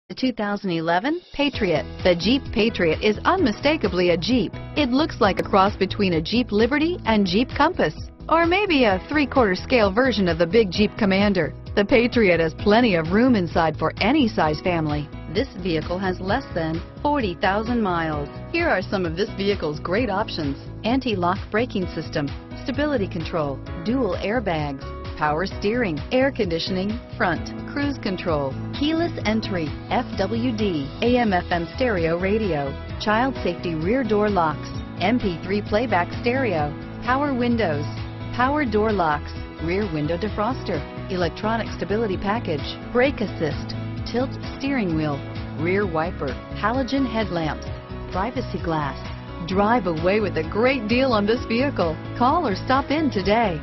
The 2011 Patriot. The Jeep Patriot is unmistakably a Jeep. It looks like a cross between a Jeep Liberty and Jeep Compass, or maybe a 3/4 scale version of the big Jeep Commander. The Patriot has plenty of room inside for any size family. This vehicle has less than 40,000 miles. Here are some of this vehicle's great options: anti-lock braking system, stability control, dual airbags, power steering, air conditioning, front, cruise control, keyless entry, FWD, AM/FM stereo radio, child safety rear door locks, MP3 playback stereo, power windows, power door locks, rear window defroster, electronic stability package, brake assist, tilt steering wheel, rear wiper, halogen headlamps, privacy glass. Drive away with a great deal on this vehicle. Call or stop in today.